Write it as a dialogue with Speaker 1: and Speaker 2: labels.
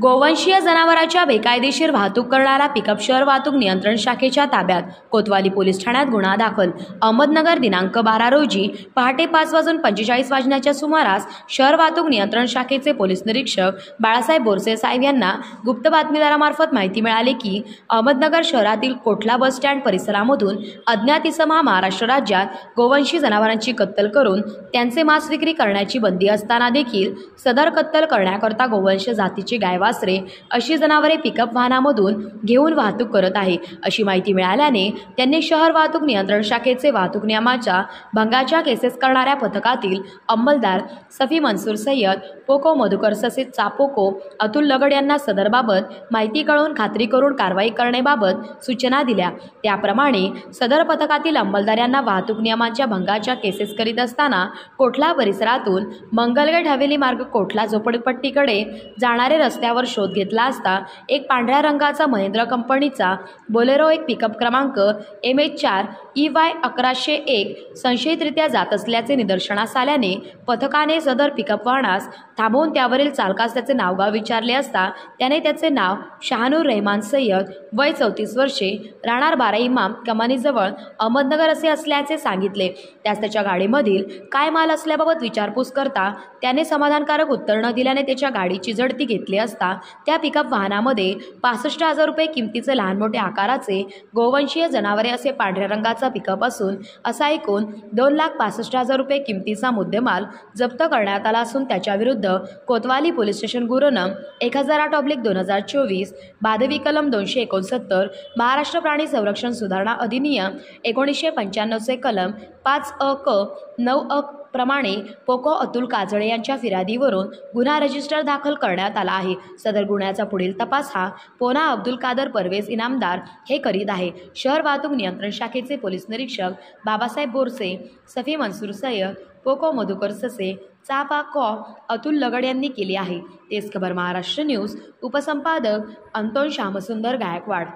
Speaker 1: गोवंशीय जनावरांच्या बेकायदेशीर वाहतूक करणारा पिकअप शहर वाहतूक नियंत्रण शाखेच्या ताब्यात. कोतवाली पोलीस ठाण्यात गुन्हा दाखल. अहमदनगर दिनांक 12 रोजी पहाटे 5:45 सुमारास शहर वाहतूक नियंत्रण शाखेचे पोलीस निरीक्षक बाळासाहेब बोरसे साहेब यांना गुप्त बातमीदारामार्फत माहिती मिळाली की अहमदनगर शहरातील कोठला बस स्टँड परिसरामधून अज्ञात इसम हा महाराष्ट्र राज्यात गोवंशी जनावरांची कत्तल करून त्यांचे मांस विक्री करण्याची बंदी असताना देखील सदर कत्तल करण्याकरता गोवंश जातीची गाय वासरे अशी जनावरे पिकअप वाहनामधून घेऊन वाहतूक करत आहे अशी माहिती मिळाल्याने त्यांनी शहर वाहतूक नियंत्रण शाखेचे वाहतूक नियमाच्या भंगाच्या केसेस करणाऱ्या पथकातील अंमलदार सफी मंसूर सय्यद, पोको मधुकर ससे चापोको अतुल लगड यांना सदरबाबत माहिती कळवून खात्री करून कारवाई करण्याबाबत सूचना दिल्या. त्याप्रमाणे सदर पथकातील अंमलदार यांना वाहतूक नियमांच्या भंगाच्या केसेस करीत असताना कोठला परिसरातून मंगलगेट हवेली मार्ग कोठला झोपडपट्टीकडे जाणारे रस्त्यावर शोध घेतला असता एक पांढऱ्या रंगाचा महिंद्रा कंपनीचा बोलेरो एक पिकअप क्रमांक MH4 EY 1101 संशयितरित्या जात असल्याचे निदर्शनास आल्याने पथकाने सदर पिकअप वाहनास थांबवून त्यावरील चालकास त्याचे नावगाव विचारले असता त्याने त्याचे नाव शहानूर रहमान सय्यद, वय 34 वर्षे, राहणार बारा इमाम कमानीजवळ अहमदनगर असे असल्याचे सांगितले. त्यास त्याच्या गाडीमधील काय माल असल्याबाबत विचारपूस करता त्याने समाधानकारक उत्तर न दिल्याने त्याच्या गाडीची झडती घेतली असता त्या पिकअप वाहनामध्ये 65,000 रुपये किमतीचे लहान मोठे आकाराचे गोवंशीय जनावरे असे पांढऱ्या रंगाचा पिकअप असून असा एकूण 2,65,000 रुपये किमतीचा मुद्देमाल जप्त करण्यात आला असून त्याच्याविरुद्ध कोतवाली पोलीस स्टेशन गुन्हा नं 1008/2024 भादवी कलम 269 महाराष्ट्र प्राणी संरक्षण सुधारणा अधिनियम 1995 चे कलम 5 क 9 प्रमाणे पोको अतुल काजळे यांच्या फिर्यादीवरून गुन्हा रजिस्टर दाखल करण्यात आला आहे. सदर गुन्ह्याचा पुढील तपास हा पोना अब्दुल कादर परवेज इनामदार हे करीत आहे. शहर वाहतूक नियंत्रण शाखेचे पोलीस निरीक्षक बाबासाहेब बोरसे, सफी मंसूर सय्यद, पोको मधुकर ससे चापा कॉ अतुल लगड यांनी केली आहे. तेच खबर महाराष्ट्र न्यूज. उपसंपादक अंतोन श्यामसुंदर गायकवाड.